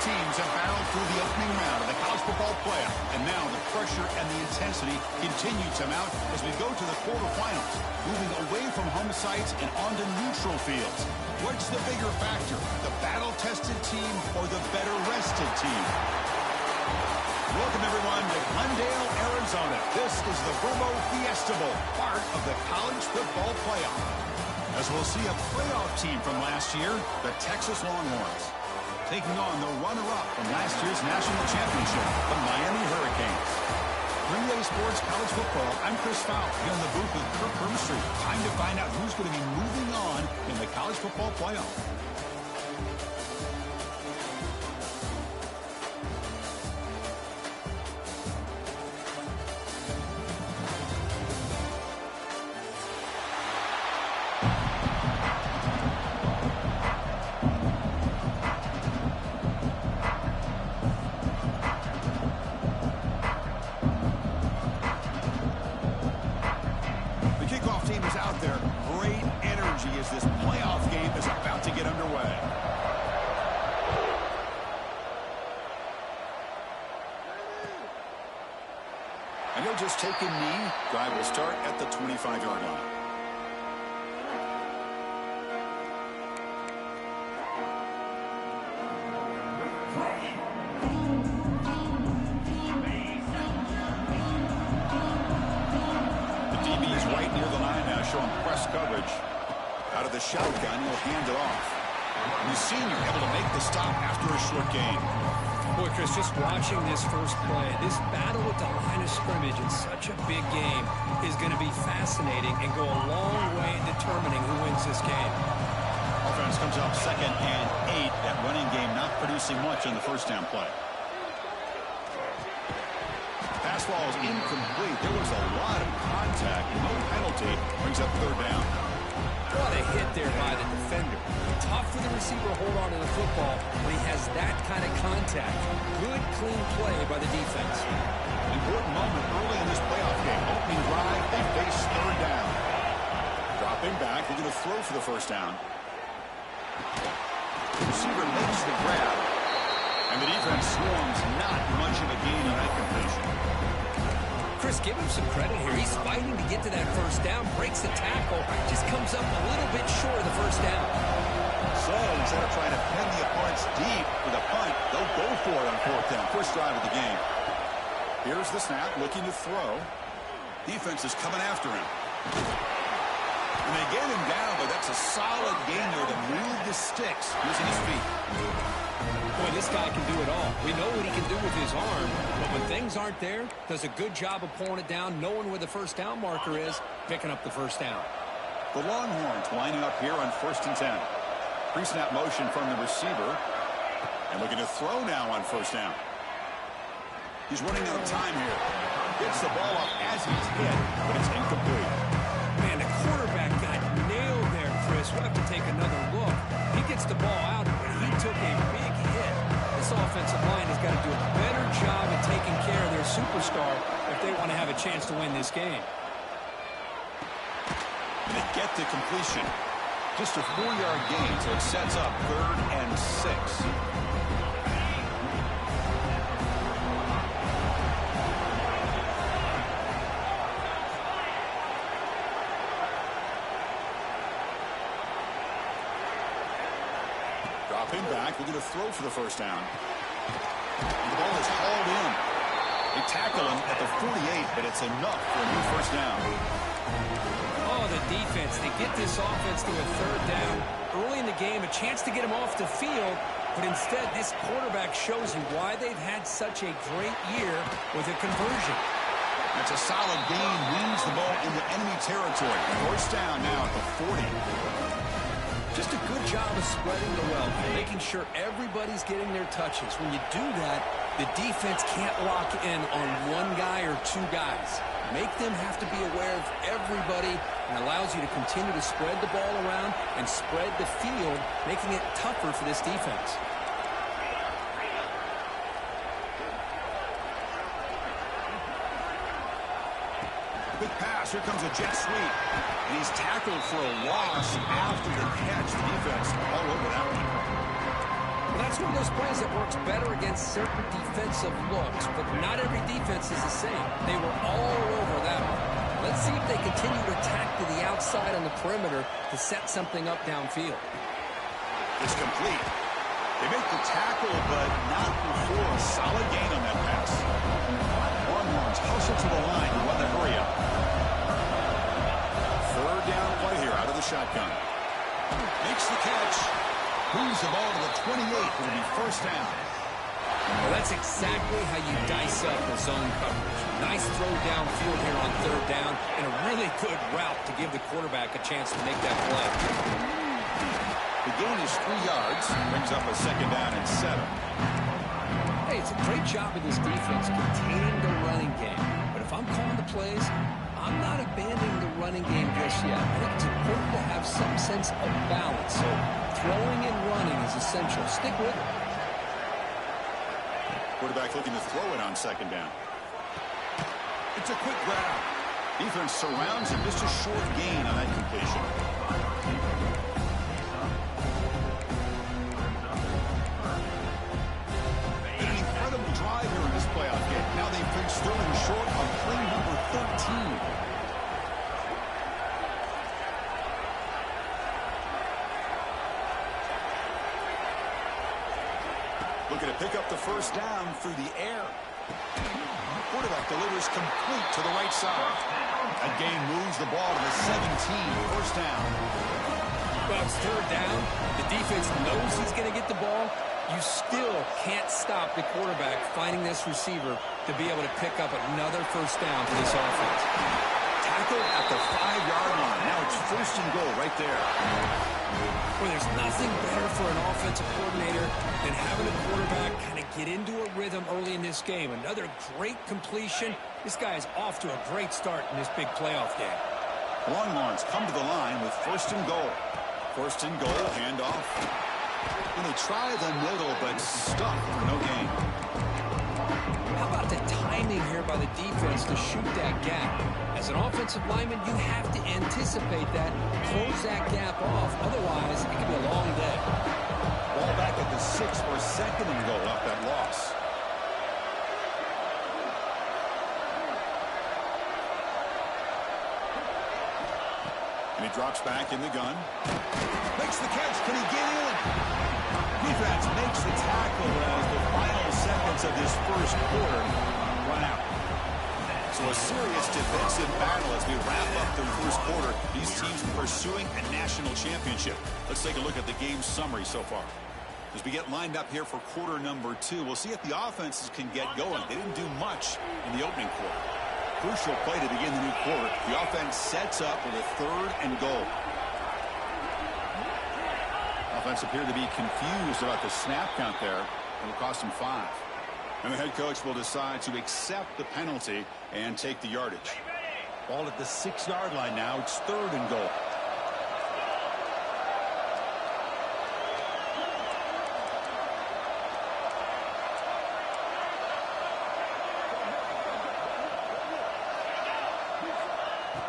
teams have battled through the opening round of the college football playoff, and now the pressure and the intensity continue to mount as we go to the quarterfinals, moving away from home sites and onto neutral fields. What's the bigger factor, the battle-tested team or the better-rested team? Welcome, everyone, to Glendale, Arizona. This is the Vrbo Fiesta Bowl, part of the college football playoff. As we'll see a playoff team from last year, the Texas Longhorns, taking on the runner-up from last year's national championship, the Miami Hurricanes. 3A Sports College Football, I'm Chris Fowler, here in the booth with Kirk Herbstreit. Time to find out who's going to be moving on in the college football playoff. And he'll just take a knee. Drive will start at the 25-yard line. The DB is right near the line now, showing press coverage. Out of the shotgun, he'll hand it off. And the senior able to make the stop after a short gain. Boy, Chris, just watching this first play, this battle at the line of scrimmage in such a big game is going to be fascinating and go a long way in determining who wins this game. Offense comes up 2nd and 8. That running game not producing much on the first down play. Pass ball is incomplete. There was a lot of contact. No penalty. Brings up 3rd down. What a hit there by the defender. Tough for the receiver to hold on to the football when he has that kind of contact. Good, clean play by the defense. Important moment early in this playoff game. Opening drive, they face 3rd down. Dropping back, they're going to throw for the first down. The receiver makes the grab, and the defense swarms. Not much of a gain on that completion. Chris, give him some credit here. He's fighting to get to that first down, breaks the tackle, just comes up a little bit short of the first down. So instead of trying to pin the opponents deep with a punt, they'll go for it on 4th down. First drive of the game. Here's the snap, looking to throw. Defense is coming after him. And they get him down, but that's a solid gain there to move the sticks using his feet. Boy, this guy can do it all. We know what he can do with his arm, but when things aren't there, does a good job of pulling it down, knowing where the first down marker is, picking up the first down. The Longhorns lining up here on 1st and 10. Pre-snap motion from the receiver. And looking to throw now on 1st down. He's running out of time here. Gets the ball up as he's hit, but it's incomplete. Man, the quarterback got nailed there, Chris. We'll have to take another look. He gets the ball out, but he took a big hit. This offensive line has got to do a better job of taking care of their superstar if they want to have a chance to win this game. And they get the completion. Just a 4-yard gain, so it sets up 3rd and 6. Dropping back, we're going to throw for the first down. And the ball is hauled in. They tackle him at the 48, but it's enough for a new first down. Oh, the defense. They get this offense to a 3rd down. Early in the game, a chance to get him off the field, but instead this quarterback shows you why they've had such a great year with a conversion. That's a solid gain, wins the ball into enemy territory. First down now at the 40. Just a good job of spreading the wealth, making sure everybody's getting their touches. When you do that, the defense can't lock in on one guy or 2 guys. Make them have to be aware of everybody and allows you to continue to spread the ball around and spread the field, making it tougher for this defense. Quick pass, here comes a jet sweep. And he's tackled for a loss after the catch. The defense all over that one. That's one of those plays that works better against certain defensive looks, but not every defense is the same. They were all over that one. Let's see if they continue to attack to the outside on the perimeter to set something up downfield. It's complete. They make the tackle, but not before a solid gain on that pass. Longhorns hustle to the line to run the hurry up. Third down play here out of the shotgun. Makes the catch. Moves the ball to the 28. It'll be first down. Well, that's exactly how you dice up the zone coverage. Nice throw downfield here on third down, and a really good route to give the quarterback a chance to make that play. The gain is 3 yards. Brings up a second down and 7. Hey, it's a great job of this defense containing the running game. But if I'm calling the plays, I'm not abandoning the running game just yet. I think it's important to have some sense of balance. So throwing and running is essential. Stick with it. Quarterback looking to throw it on second down. It's a quick grab. Defense surrounds him. Just a short gain on that completion. An incredible drive here in this playoff game. Now they pick Sterling short of play number 13. Looking to pick up the first down through the air. Quarterback delivers complete to the right side. That gain moves the ball to the 17. First down. Well, it's third down. The defense knows he's going to get the ball. You still can't stop the quarterback finding this receiver to be able to pick up another first down for this offense. Tackle at the 5-yard line. Now it's first and goal right there. Well, there's nothing better for an offensive coordinator than having a quarterback kind of get into a rhythm early in this game. Another great completion. This guy is off to a great start in this big playoff game. Longhorns come to the line with first and goal. First and goal, handoff. And they try the middle, but stuck for no gain. How about the timing here by the defense to shoot that gap? As an offensive lineman, you have to anticipate that, close that gap off. Otherwise, it could be a long day. Ball back at the 6 for second and goal off that loss. And he drops back in the gun. Makes the catch. Can he get in? Defense makes the tackle as the final seconds of this first quarter run out. So a serious defensive battle as we wrap up the first quarter. These teams pursuing a national championship. Let's take a look at the game summary so far. As we get lined up here for quarter number 2, we'll see if the offenses can get going. They didn't do much in the opening quarter. Crucial play to begin the new quarter. The offense sets up with a third and goal. Offense appeared to be confused about the snap count there. It'll cost him 5. And the head coach will decide to accept the penalty and take the yardage. Ball at the 6-yard line now. It's third and goal.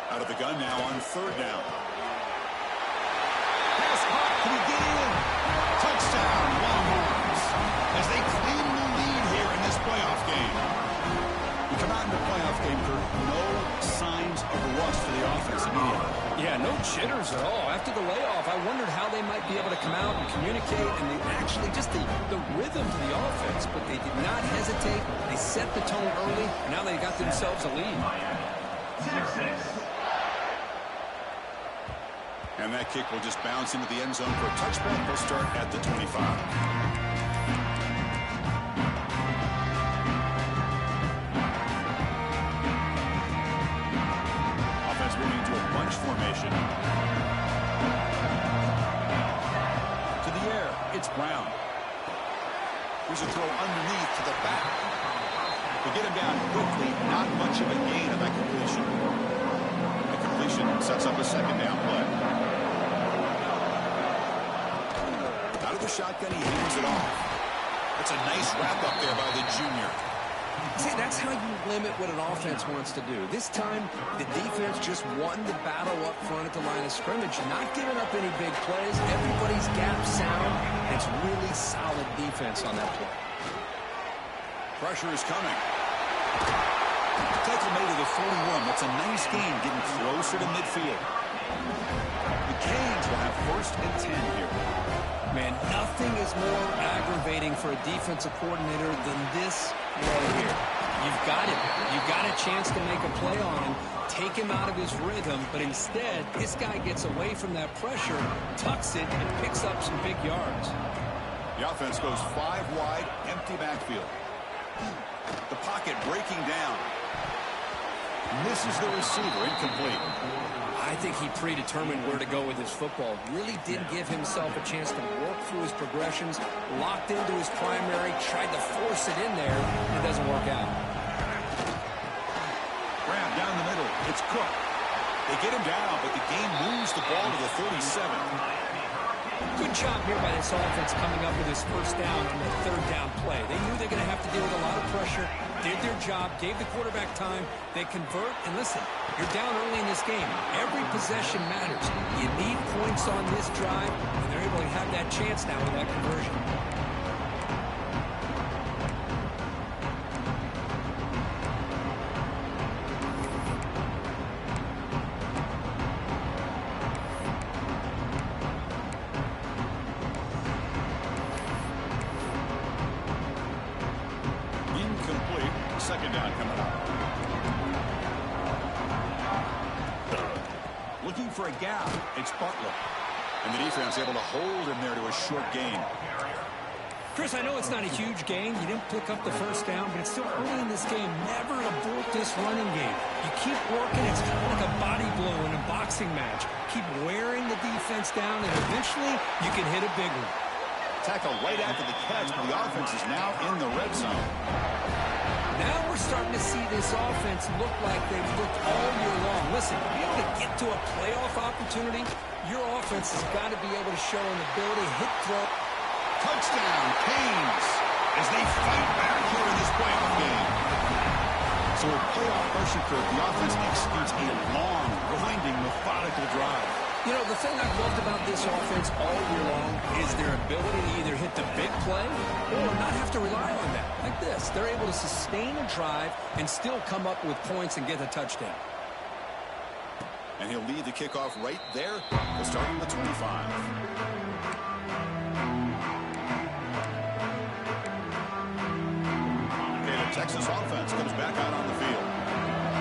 Out of the gun now on third down. Pass caught. Can he get in? Touchdown, Longhorns. As they claim the lead here in this playoff game. We come out in the playoff game, Kurt. No signs of rust for the offense immediately. Yeah, no jitters at all. After the layoff, I wondered how they might be able to come out and communicate, and they actually just the rhythm to the offense, but they did not hesitate. They set the tone early, and now they got themselves a lead. And that kick will just bounce into the end zone for a touchback. They'll start at the 25. Offense moving into a bunch formation. To the air, it's Brown. Here's a throw underneath to the back. To get him down quickly, not much of a gain on that completion. The completion sets up a second down play. Out of the shotgun, he hands it off. That's a nice wrap up there by the junior. See, that's how you limit what an offense wants to do. This time, the defense just won the battle up front at the line of scrimmage, not giving up any big plays. Everybody's gap sound. It's really solid defense on that play. Pressure is coming. Tackle made to the 41. That's a nice game, getting closer to midfield. The Canes will have 1st and 10 here. Man, nothing is more aggravating for a defensive coordinator than this right here. You've got him. You've got a chance to make a play on him, take him out of his rhythm, but instead, this guy gets away from that pressure, tucks it, and picks up some big yards. The offense goes 5 wide, empty backfield. The pocket breaking down. Misses the receiver, incomplete. I think he predetermined where to go with his football. Really didn't give himself a chance to work through his progressions. Locked into his primary, tried to force it in there. It doesn't work out. Grab down the middle. It's Cook. They get him down, but the game moves the ball to the 37. Good job here by this offense coming up with his 1st down on the 3rd down play. They knew they were going to have to deal with a lot of pressure, did their job, gave the quarterback time. They convert, and listen, you're down early in this game. Every possession matters. You need points on this drive, and they're able to have that chance now with that conversion. Second down coming up. Looking for a gap. It's Butler. And the defense able to hold him there to a short gain. Chris, I know it's not a huge gain. You didn't pick up the 1st down, but it's still early in this game. Never abort this running game. You keep working. It's kind of like a body blow in a boxing match. Keep wearing the defense down, and eventually you can hit a big one. Tackle right after the catch, but the offense is now in the red zone. Now we're starting to see this offense look like they've looked all year long. Listen, to be able to get to a playoff opportunity, your offense has got to be able to show an ability to hit throw. Touchdown, Canes, as they fight back here in this playoff game. So with playoff pressure curve, the offense executes a long, grinding, methodical drive. You know, the thing I've loved about this offense all year long is their ability to either hit the big play or not have to rely on that. Like this, they're able to sustain a drive and still come up with points and get a touchdown. And he'll lead the kickoff right there. We'll start at the 25. Okay, the Texas offense comes back out on the field.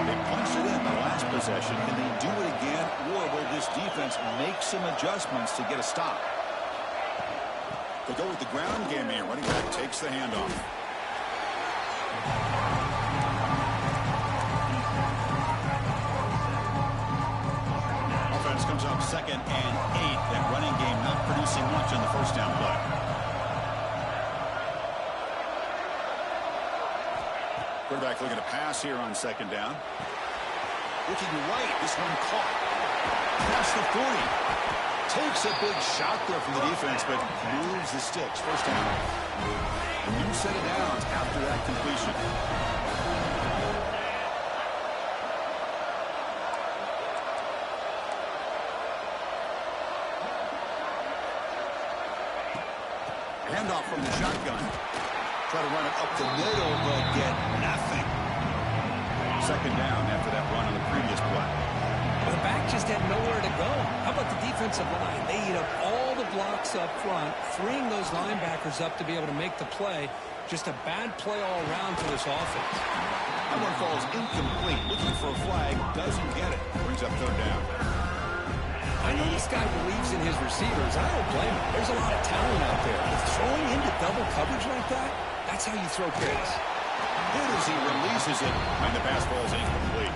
They punched it in the last possession. Can they do it again, or will this defense make some adjustments to get a stop? They'll go with the ground game here. Running back takes the handoff. Offense comes up 2nd and 8. That running game not producing much on the 1st down play. Quarterback looking to pass here on 2nd down. Looking right. This one caught. Past the 40. Takes a big shot there from the defense, but moves the sticks. 1st down. A new set of downs after that completion. Handoff from the shotgun. Try to run it up the middle, but get nothing. 2nd down after that run on the previous play. The back just had nowhere to go. How about the defensive line? They eat up all the blocks up front, freeing those linebackers up to be able to make the play. Just a bad play all around for this offense. That one falls incomplete. Looking for a flag. Doesn't get it. Brings up 3rd down. I know this guy believes in his receivers. I don't blame him. There's a lot of talent out there. But throwing into double coverage like that, that's how you throw picks. Good as he releases it, and the pass falls incomplete.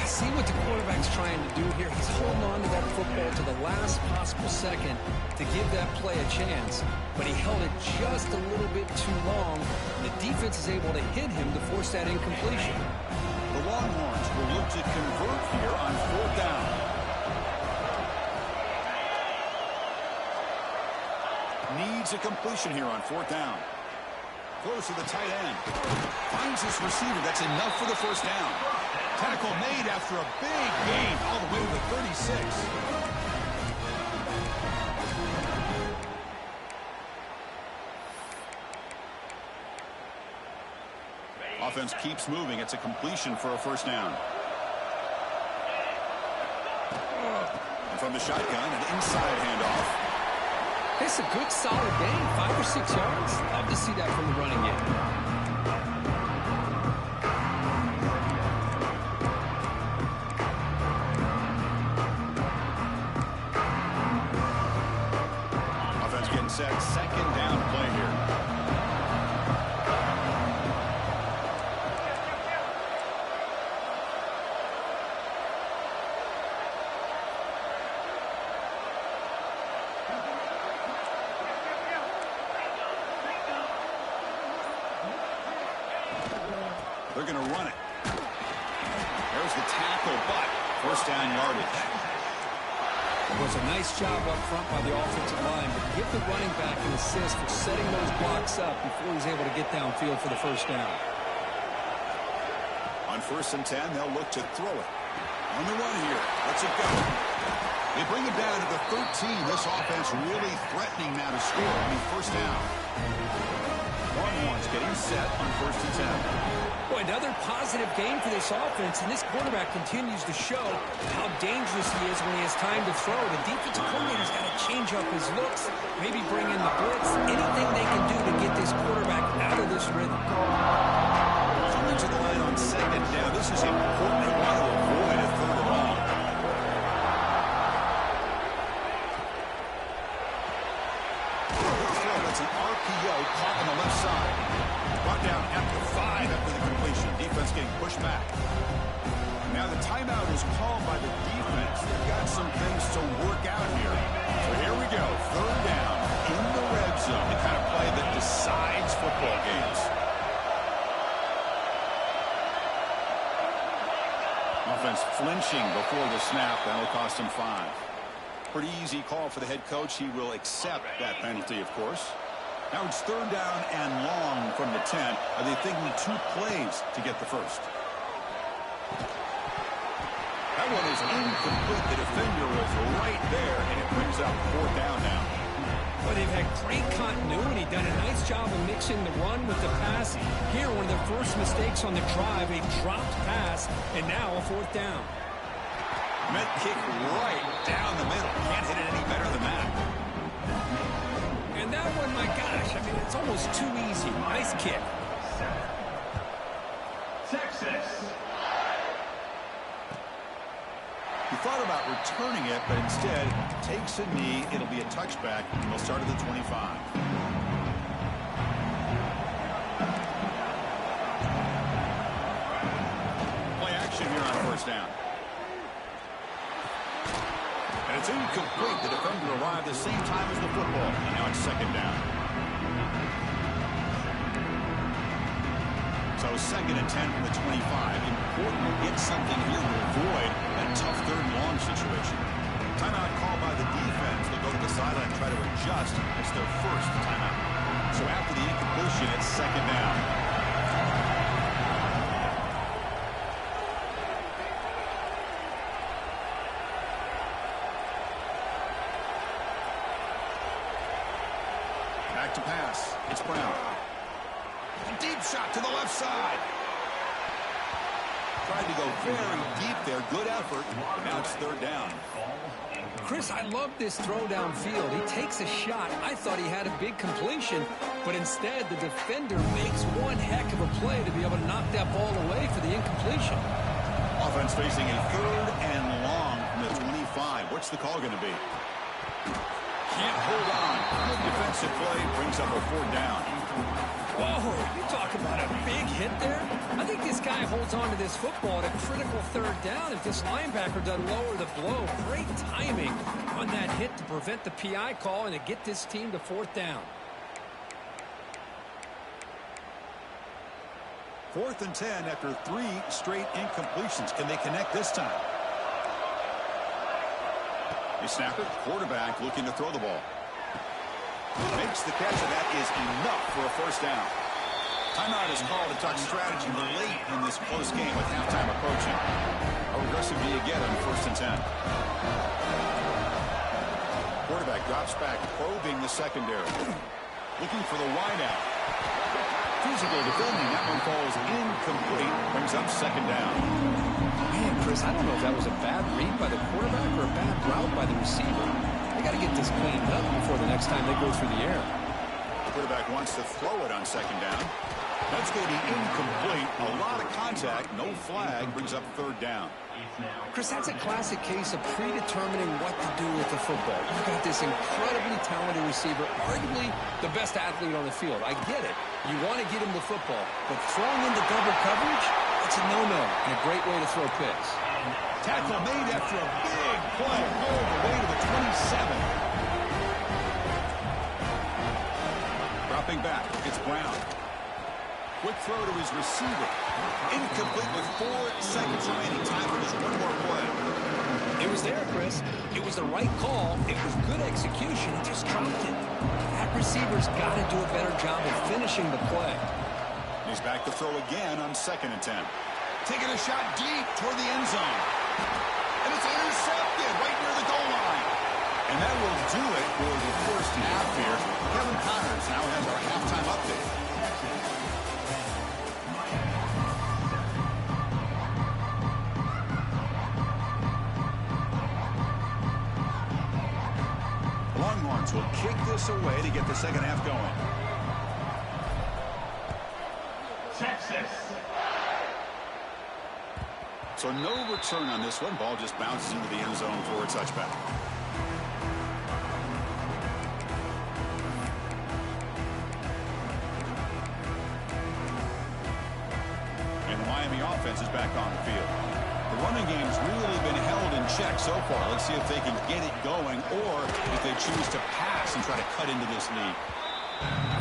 I see what the quarterback's trying to do here. He's holding on to that football to the last possible second to give that play a chance, but he held it just a little bit too long. The defense is able to hit him to force that incompletion. The Longhorns will look to convert here on 4th down. Needs a completion here on 4th down. Throws to the tight end. Finds his receiver. That's enough for the first down. Tackle made after a big gain all the way to the 36. Offense keeps moving. It's a completion for a first down. And from the shotgun, an inside handoff. It's a good, solid gain, 5 or 6 yards. Love to see that from the running game. Offense getting set. Second down play here. They're going to run it. There's the tackle, but first down yardage. It was a nice job up front by the offensive line, but give the running back an assist for setting those blocks up before he's able to get downfield for the first down. On 1st and 10, they'll look to throw it. On the run here. Let's it go. They bring it down to the 13. This offense really threatening now to score. First down. Longhorns getting set on 1st and 10. Boy, another positive game for this offense, and this quarterback continues to show how dangerous he is when he has time to throw. The defensive coordinator's got to change up his looks, maybe bring in the blitz, anything they can do to get this quarterback out of this rhythm. Coming to the line on second down. This is important. They want to avoid a third and long. That's an RPO caught on the left side. Brought down at the 5 after the completion. Defense getting pushed back. Now the timeout is called by the defense. They've got some things to work out here. So here we go. Third down in the red zone. The kind of play that decides football games. Offense flinching before the snap. That'll cost him 5. Pretty easy call for the head coach. He will accept that penalty, of course. Now it's third down and long from the 10. Are they thinking 2 plays to get the first? That one is incomplete. The defender was right there, and it brings up 4th down now. But they've had great continuity, done a nice job of mixing the run with the pass. Here, one of their first mistakes on the drive, a dropped pass, and now a 4th down. Met kick right down the middle. Can't hit it any better than that. And that one, my gosh, I mean, it's almost too easy. Nice kick. Texas. He thought about returning it, but instead takes a knee. It'll be a touchback. He'll start at the 25. Play action here on 1st down. And it's incomplete. The defender arrived the same time as the football. And now it's 2nd down. So 2nd and 10 from the 25. Important to get something here to avoid that tough 3rd and long situation. Timeout called by the defense. They'll go to the sideline and try to adjust. It's their first timeout. So after the incompletion, it's 2nd down. Back to pass. It's Brown. A deep shot to the left side. Tried to go very deep there. Good effort. Now it's 3rd down. Chris, I love this throw downfield. He takes a shot. I thought he had a big completion, but instead the defender makes one heck of a play to be able to knock that ball away for the incompletion. Offense facing a 3rd and long from the 25. What's the call going to be? Can't hold on. Good defensive play brings up a 4th down. Whoa, you talk about a big hit there? I think this guy holds on to this football at a critical 3rd down if this linebacker doesn't lower the blow. Great timing on that hit to prevent the PI call and to get this team to 4th down. 4th and 10 after 3 straight incompletions. Can they connect this time? They snap it. Quarterback looking to throw the ball. Makes the catch, and that is enough for a 1st down. Timeout is called to talk strategy late in this close game with halftime approaching. A regressive V again on 1st and 10. Quarterback drops back, probing the secondary. Looking for the wideout. Physical defending. That one falls incomplete. Brings up 2nd down. Man, Chris, I don't know if that was a bad read by the quarterback or a bad route by the receiver. They got to get this cleaned up before the next time they go through the air. The quarterback wants to throw it on 2nd down. That's going to be incomplete. A lot of contact. No flag. Brings up 3rd down. Chris, that's a classic case of predetermining what to do with the football. You've got this incredibly talented receiver, arguably the best athlete on the field. I get it. You want to get him the football, but throwing into double coverage, that's a no-no and a great way to throw picks. Tackle made after a big play all the way to the 27. Dropping back, it's Brown. Quick throw to his receiver. Incomplete with 4 seconds remaining. Time for just one more play. It was there, Chris. It was the right call. It was good execution. He just dropped it. That receiver's got to do a better job of finishing the play. He's back to throw again on 2nd and 10. Taking a shot deep toward the end zone. And it's intercepted right near the goal line. And that will do it for the first half here. Kevin Connors now has our halftime update. Longhorns will kick this away to get the second half going. Texas. So no return on this one. Ball just bounces into the end zone for a touchback. And the Miami offense is back on the field. The running game's really been held in check so far. Let's see if they can get it going or if they choose to pass and try to cut into this lead.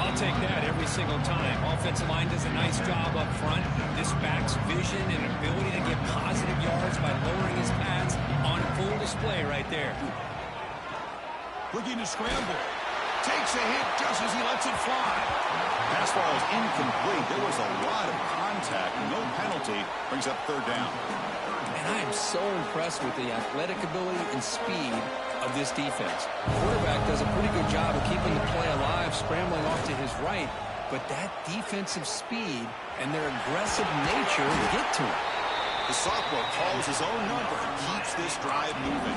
I'll take that every single time. Offensive line does a nice job up front. This back's vision and ability to get positive yards by lowering his pads on full display right there. Looking to scramble. Takes a hit just as he lets it fly. Pass ball is incomplete. There was a lot of contact. No penalty. Brings up 3rd down. And I am so impressed with the athletic ability and speed of this defense. The quarterback does a pretty good job of keeping the play alive, scrambling off to his right, but that defensive speed and their aggressive nature get to him. The sophomore calls his own number and keeps this drive moving.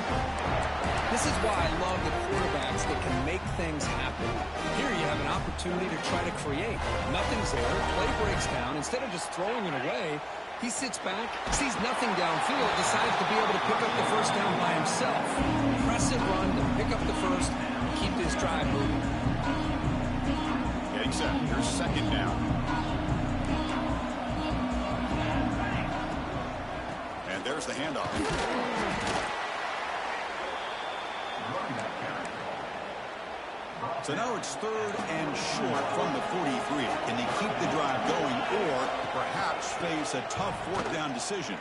This is why I love the quarterbacks that can make things happen. Here you have an opportunity to try to create. Nothing's there, play breaks down. Instead of just throwing it away, he sits back, sees nothing downfield, decides to be able to pick up the first down by himself. Impressive run to pick up the first and keep this drive moving. Getting set. Here's 2nd down. And there's the handoff. So now it's 3rd and short from the 43. Can they keep the drive going or perhaps face a tough 4th down decision?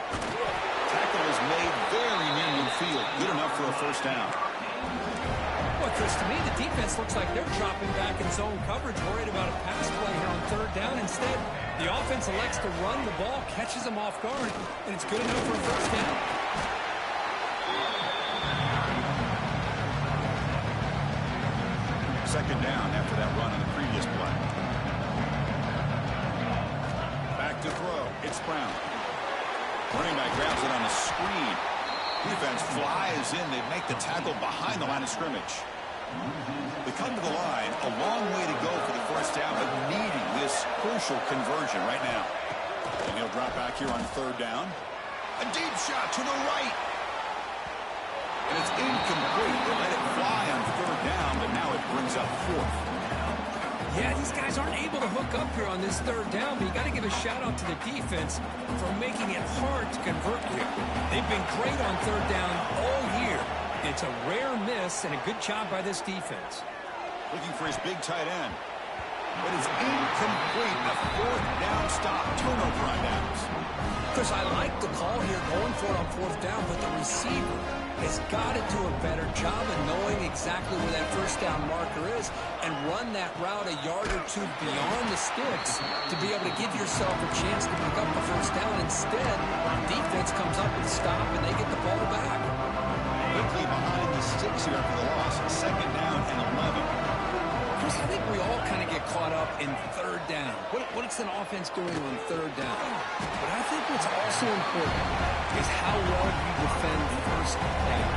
Tackle is made very near midfield. Good enough for a first down. Well, Chris, to me, the defense looks like they're dropping back in zone coverage, worried about a pass play here on 3rd down. Instead, the offense elects to run the ball, catches them off guard, and it's good enough for a first down. Second down after that run on the previous play. Back to throw. It's Brown. Running back grabs it on a screen. Defense flies in. They make the tackle behind the line of scrimmage. They come to the line. A long way to go for the first down, but needing this crucial conversion right now. And he'll drop back here on 3rd down. A deep shot to the right. And it's incomplete. They let it fly on 3rd down, but now it brings up 4th. Yeah, these guys aren't able to hook up here on this 3rd down, but you got to give a shout-out to the defense for making it hard to convert here. They've been great on 3rd down all year. It's a rare miss and a good job by this defense. Looking for his big tight end. But it's incomplete. A 4th down stop. Turnover on downs. Chris, I like the call here going for it on 4th down, but the receiver has got to do a better job of knowing exactly where that first down marker is and run that route a yard or two beyond the sticks to be able to give yourself a chance to pick up the first down. Instead, the defense comes up with a stop and they get the ball back. Quickly behind the sticks here after the loss. Second down and 11. Chris, I think we all kind of get caught up in third down. What's an offense doing on third down? But I think what's also important is how well you defend first down.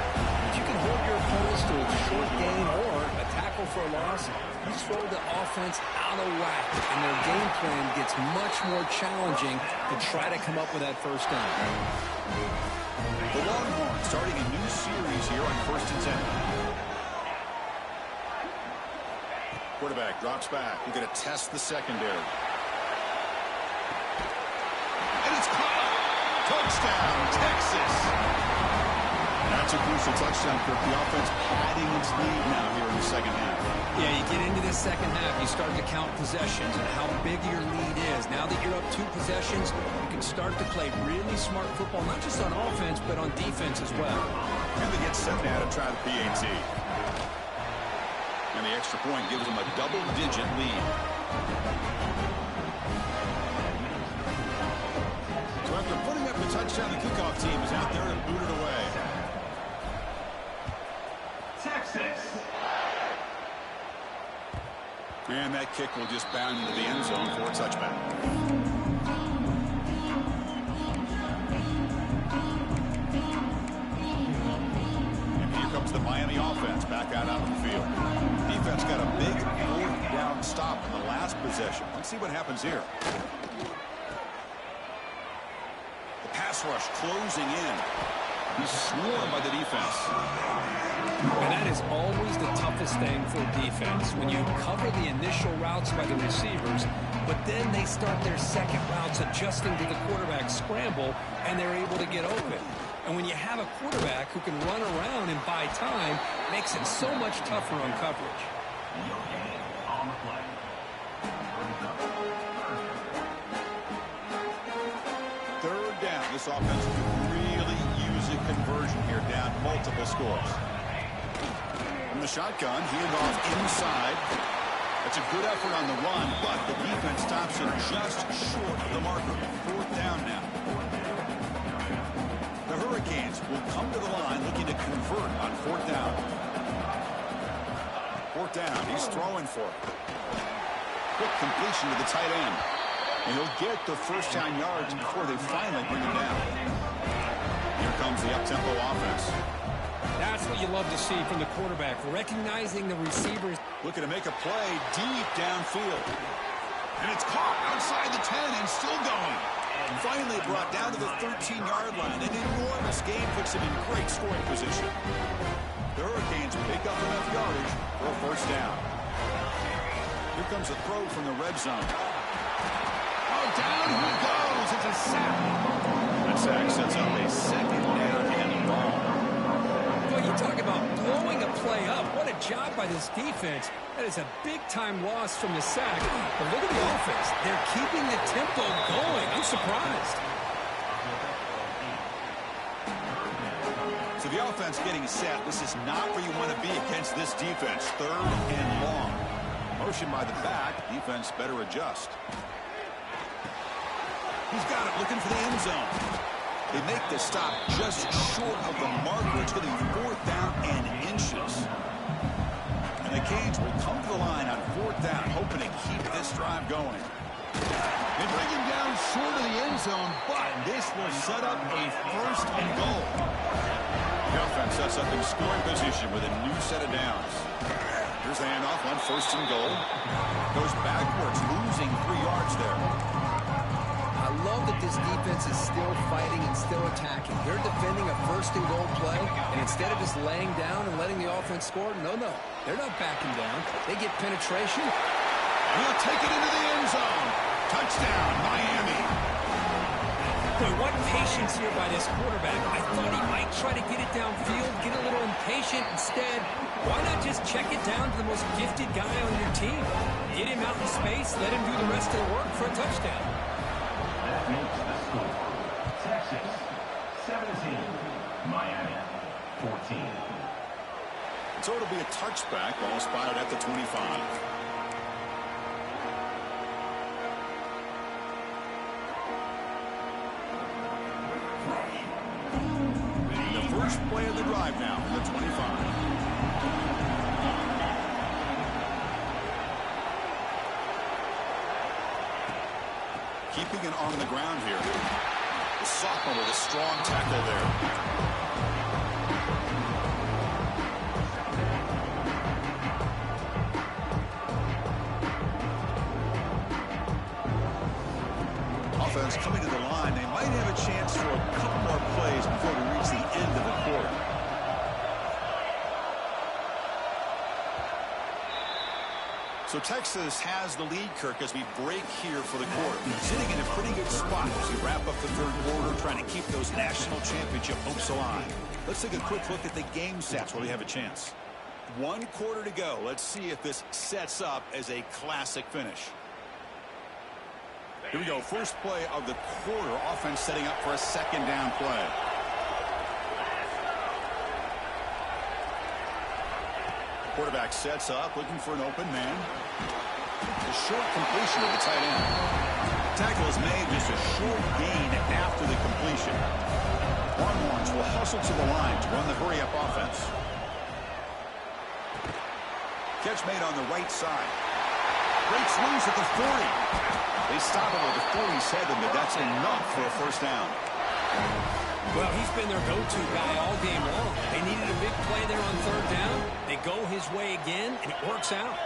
If you can hold your opponents to a short gain or a tackle for a loss, you throw the offense out of whack, and their game plan gets much more challenging to try to come up with that first down. The Longhorns starting a new series here on 1st and 10. Quarterback drops back. We're going to test the secondary. And it's caught. Touchdown, Texas. That's a crucial touchdown, Kirk. The offense padding its lead now here in the second half. Yeah, you get into this second half, you start to count possessions and how big your lead is. Now that you're up 2 possessions, you can start to play really smart football, not just on offense, but on defense as well. And they get set now to try the PAT. And the extra point gives them a double-digit lead. So after putting up the touchdown, the kickoff team is out there to boot it away. Texas. And that kick will just bound into the end zone for a touchback. And here comes the Miami offense back out on the field. Defense got a big 4th down stop in the last possession. Let's see what happens here. The pass rush closing in. He's swarmed by the defense. And that is always the toughest thing for defense, when you cover the initial routes by the receivers, but then they start their second routes adjusting to the quarterback's scramble, and they're able to get open. And when you have a quarterback who can run around and buy time, it makes it so much tougher on coverage. On the play. Third down. This offense could really use a conversion here, down multiple scores. From the shotgun, handoff inside. That's a good effort on the run, but the defense stops it just short of the marker. 4th down now. The Hurricanes will come to the line looking to convert on 4th down. 4th down, he's throwing for it. Quick completion to the tight end. And he'll get the first down yards before they finally bring him down. Here comes the up-tempo offense. That's what you love to see from the quarterback, recognizing the receivers. Looking to make a play deep downfield. And it's caught outside the 10 and still going. And finally brought down to the 13-yard line. An enormous gain puts him in great scoring position. The Hurricanes pick up enough yardage for a first down. Here comes a throw from the red zone. Oh, down he goes. It's a sack. That sack sets up a second down and long. Well, you talk about blowing a play up. What a job by this defense. That is a big-time loss from the sack. But look at the offense. They're keeping the tempo going. I'm surprised. So the offense getting set. This is not where you want to be against this defense. 3rd and long. Motion by the back. Defense better adjust. He's got it, looking for the end zone. They make the stop just short of the marker. It's going to be 4th down and inches. And the Canes will come to the line on 4th down, hoping to keep this drive going. They bring him down short of the end zone, but this will set up a 1st and goal. The offense sets up in scoring position with a new set of downs. Here's the handoff on 1st and goal. Goes backwards, losing 3 yards there. I love that this defense is still fighting and still attacking. They're defending a 1st and goal play, and instead of just laying down and letting the offense score, no, they're not backing down. They get penetration. We'll take it into the end zone. Touchdown, Miami. Boy, what patience here by this quarterback. I thought he might try to get it downfield, get a little impatient. Instead, why not just check it down to the most gifted guy on your team? Get him out in space, let him do the rest of the work for a touchdown. That makes the score. Texas 17, Miami. 14. So it'll be a touchback, ball spotted at the 25. First play of the drive now from the 25. Keeping it on the ground here. The sophomore with a strong tackle there. Offense coming to the line. They might have a chance for a couple more plays before we reach the end of the quarter. So Texas has the lead, Kirk, as we break here for the quarter. Sitting in a pretty good spot as we wrap up the third quarter, trying to keep those national championship hopes alive. Let's take a quick look at the game stats where we have a chance. 1 quarter to go. Let's see if this sets up as a classic finish. Here we go. First play of the quarter. Offense setting up for a second down play. Quarterback sets up, looking for an open man. A short completion of the tight end. Tackle is made, just a short gain after the completion. Longhorns will hustle to the line to run the hurry-up offense. Catch made on the right side. Breaks loose at the 40. They stop it with the 47, but that's enough for a first down. Well, he's been their go-to guy all game long. They needed a big play there on third down. They go his way again, and it works out.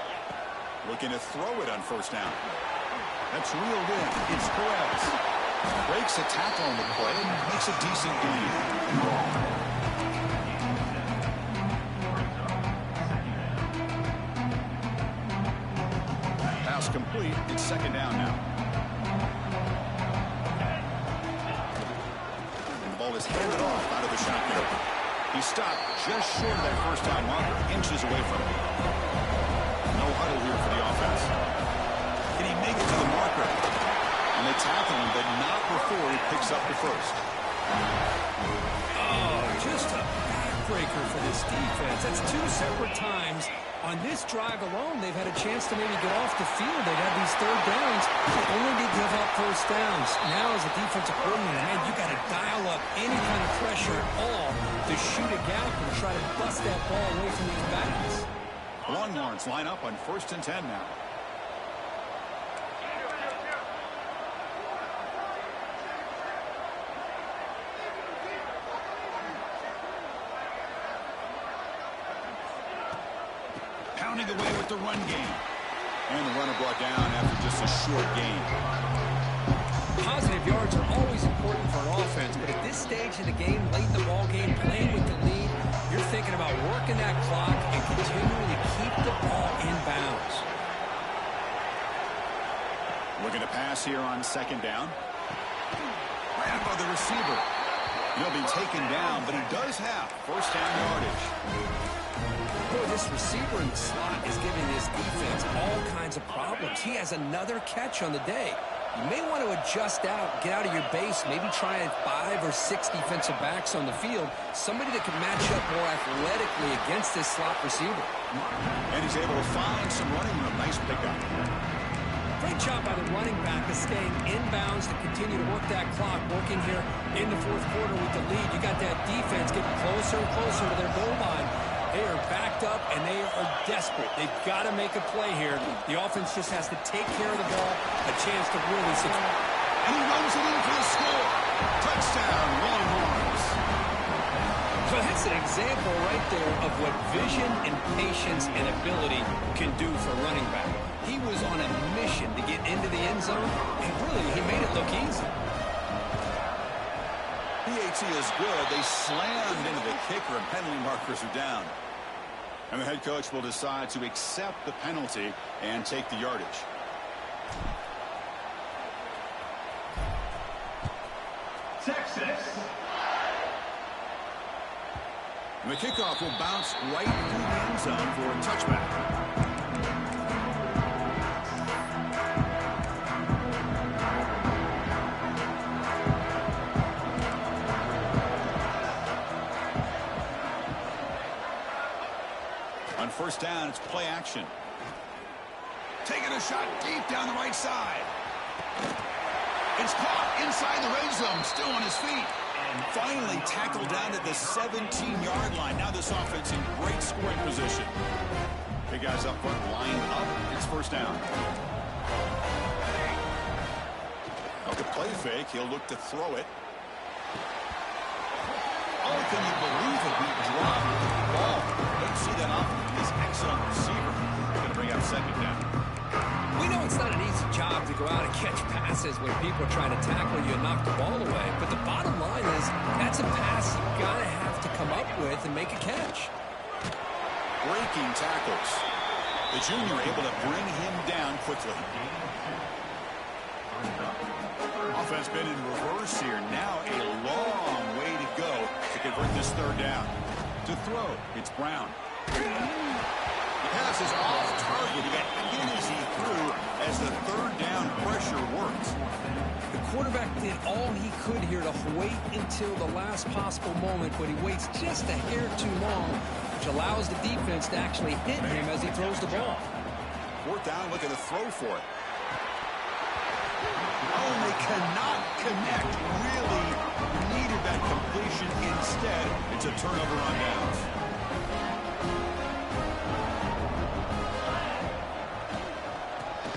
Looking to throw it on first down. That's reeled in. It's Perez. Breaks a tackle on the play and makes a decent gain. Pass complete. It's second down now. Is handed off out of the shotgun. He stopped just short of that first down marker, inches away from it. No huddle here for the offense. Can he make it to the marker? And they tackle him, but not before he picks up the first. Oh, just a backbreaker for this defense. That's 2 separate times. On this drive alone, they've had a chance to maybe get off the field. They've had these third downs, only to give up first downs. Now, as a defensive coordinator, man, you got to dial up any kind of pressure at all to shoot a gap and try to bust that ball away from these backs. Longhorns line up on 1st and 10 now. Pounding away with the run game. And the runner brought down after just a short gain. Positive yards are always important for an offense, but at this stage of the game, late in the ball game, playing with the lead, you're thinking about working that clock and continuing to keep the ball in bounds. Looking to pass here on second down. Ran by the receiver. He'll be taken down, but he does have first down yardage. Boy, this receiver in the slot is giving this defense all kinds of problems. He has another catch on the day. You may want to adjust out, get out of your base, maybe try 5 or 6 defensive backs on the field, somebody that can match up more athletically against this slot receiver. And he's able to find some running room. Nice pickup. Great job by the running back of staying inbounds to continue to work that clock, working here in the fourth quarter with the lead. You got that defense getting closer and closer to their goal line. They are backed up, and they are desperate. They've got to make a play here. The offense just has to take care of the ball, a chance to really succeed. And he runs it in for the score. Touchdown, Longhorns. So that's an example right there of what vision and patience and ability can do for a running back. He was on a mission to get into the end zone, and really, he made it look easy. PAT is good. They slammed into the kicker, and penalty markers are down. And the head coach will decide to accept the penalty and take the yardage. Texas. And the kickoff will bounce right through the end zone for a touchback. first down, it's play action. Taking a shot deep down the right side. It's caught inside the red zone, still on his feet. And finally tackled down at the 17-yard line. Now this offense in great scoring position. Big guys up front lined up. It's first down. Off the play fake, he'll look to throw it. Oh, can you believe it? We dropped the ball. Don't see that off this excellent receiver. Going to bring up second down. We know it's not an easy job to go out and catch passes when people are trying to tackle you and knock the ball away. But the bottom line is that's a pass you've got to have to come up with and make a catch. Breaking tackles. The junior able to bring him down quickly. Offense been in reverse here. Now a long way to go to convert this third down. To throw, it's Brown. The pass is off target. He got hit as he threw as the third down pressure worked. The quarterback did all he could here to wait until the last possible moment, but he waits just a hair too long, which allows the defense to actually hit him as he throws the ball. Fourth down, looking to throw for it. Oh, and they cannot connect. Really needed that completion. Instead, it's a turnover on downs.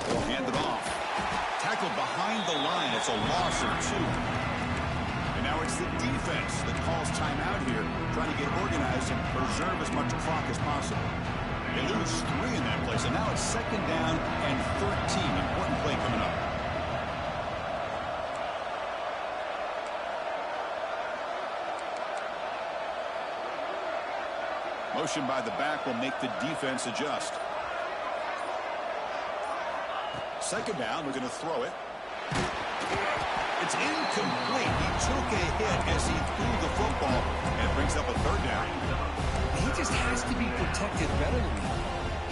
They'll hand it off. Tackled behind the line. It's a loss of 2. And now it's the defense that calls timeout here, trying to get organized and preserve as much clock as possible. They lose 3 in that place, and now it's second down and 13. Important play coming up. Motion by the back will make the defense adjust. Second down, we're going to throw it. It's incomplete. He took a hit as he threw the football, and it brings up a third down. He just has to be protected better than that.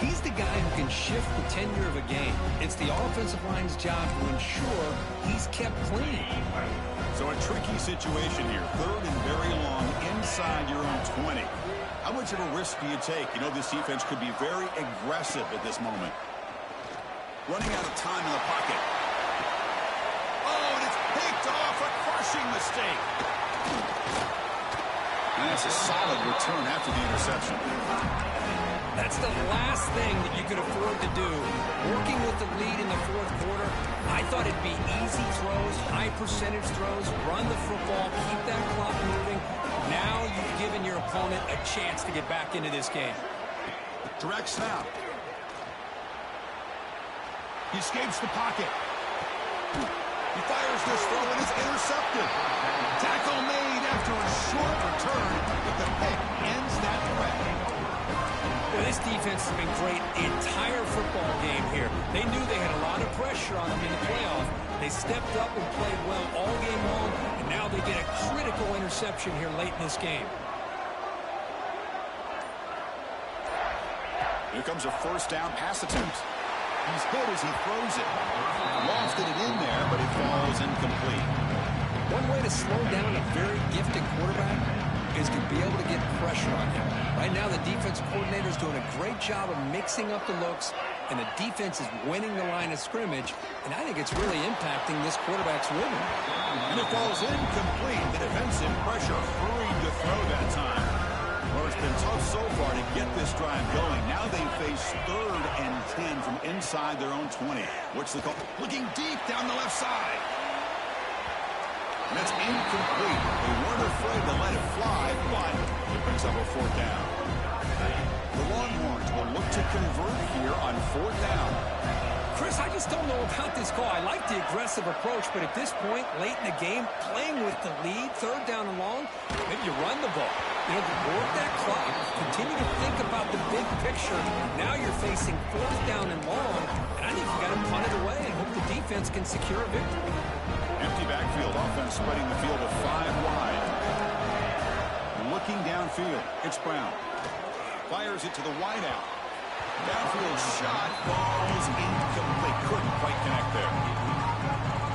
He's the guy who can shift the tenure of a game. It's the offensive line's job to ensure he's kept clean. So a tricky situation here. Third and very long inside your own 20. How much of a risk do you take? You know this defense could be very aggressive at this moment. Running out of time in the pocket. Oh, and it's picked off. A crushing mistake. And that's a solid return after the interception. That's the last thing that you could afford to do. Working with the lead in the fourth quarter, I thought it'd be easy throws, high percentage throws, run the football, keep that clock moving. Now you've given your opponent a chance to get back into this game. Direct snap. He escapes the pocket. He fires this throw and it's intercepted. Tackle made after a short return, but the pick ends that threat. Well, this defense has been great the entire football game here. They knew they had a lot of pressure on them in the playoff. They stepped up and played well all game long, and now they get a critical interception here late in this game. Here comes a first down pass attempt. He's hit as he throws it. Lofted it in there, but it falls incomplete. One way to slow down a very gifted quarterback is to be able to get pressure on him. Right now, the defense coordinator is doing a great job of mixing up the looks, and the defense is winning the line of scrimmage, and I think it's really impacting this quarterback's rhythm. And it falls incomplete. The defensive pressure hurried to throw that time. Well, it's been tough so far to get this drive going. Now they face third and 10 from inside their own 20. What's the call? Looking deep down the left side. And that's incomplete. They weren't afraid to let it fly, but it brings up a fourth down. The Longhorns will look to convert here on fourth down. Chris, I just don't know about this call. I like the aggressive approach, but at this point, late in the game, playing with the lead, third down and long, maybe you run the ball. You know, work that clock. Continue to think about the big picture. Now you're facing fourth down and long, and I think you got to punt it away and hope the defense can secure a victory. Empty backfield. Offense spreading the field to 5 wide. Looking downfield. It's Brown. Fires it to the wideout. Downfield shot falls incomplete. Couldn't quite connect there.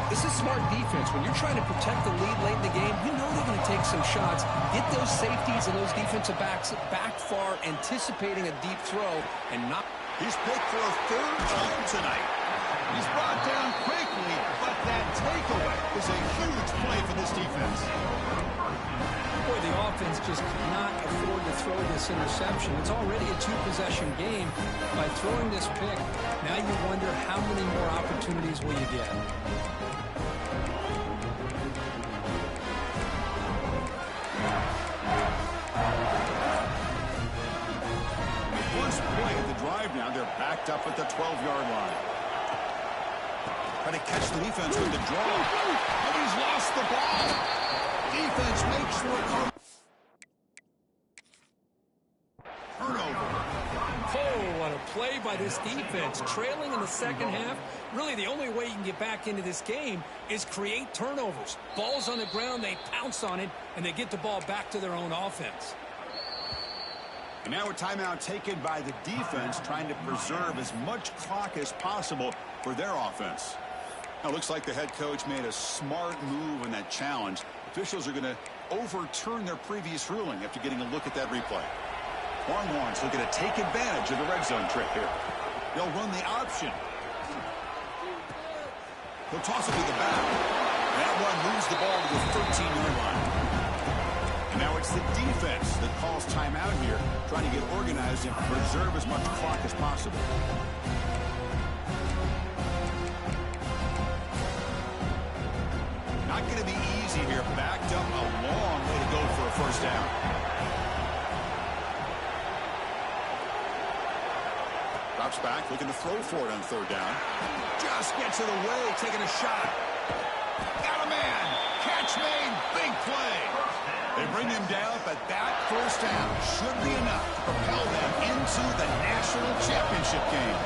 This is smart defense. When you're trying to protect the lead late in the game, you know they're going to take take some shots, get those safeties and those defensive backs back far, anticipating a deep throw, and not... He's picked for a third time tonight. He's brought down quickly, but that takeaway is a huge play for this defense. Boy, the offense just cannot afford to throw this interception. It's already a two-possession game. By throwing this pick, now you wonder how many more opportunities will you get. First play of the drive now, they're backed up at the 12-yard line. Trying to catch the defense with the draw. And he's lost the ball. Defense makes the recovery. Turnover. Oh, what a play by this defense. Trailing in the second half. Really, the only way you can get back into this game is create turnovers. Ball's on the ground, they pounce on it, and they get the ball back to their own offense. And now a timeout taken by the defense, trying to preserve as much clock as possible for their offense. Now, it looks like the head coach made a smart move in that challenge. Officials are going to overturn their previous ruling after getting a look at that replay. Longhorns looking to take advantage of the red zone trip here. They'll run the option. He'll toss it to the back. That one moves the ball to the 13-yard line. And now it's the defense that calls timeout here, trying to get organized and preserve as much clock as possible. Not going to be easy here. Backed up a long way to go for a first down. Drops back, looking to throw for it on third down. Just gets it away, taking a shot. Got a man. Catch made. Big play. They bring him down, but that first down should be enough to propel them into the national championship game.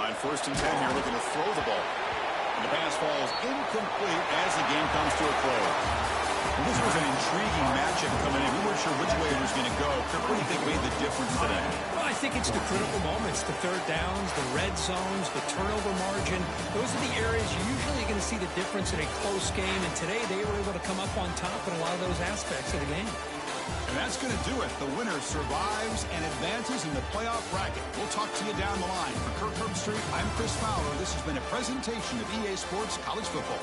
On 1st and 10 here, looking to throw the ball. And the pass falls incomplete as the game comes to a close. Well, this was an intriguing matchup coming in. We weren't sure which way it was going to go. What do you think made the difference today? Well, I think it's the critical moments, the third downs, the red zones, the turnover margin. Those are the areas you're usually going to see the difference in a close game. And today they were able to come up on top in a lot of those aspects of the game. And that's going to do it. The winner survives and advances in the playoff bracket. We'll talk to you down the line. For Kirk Herbstreit, I'm Chris Fowler. This has been a presentation of EA Sports College Football.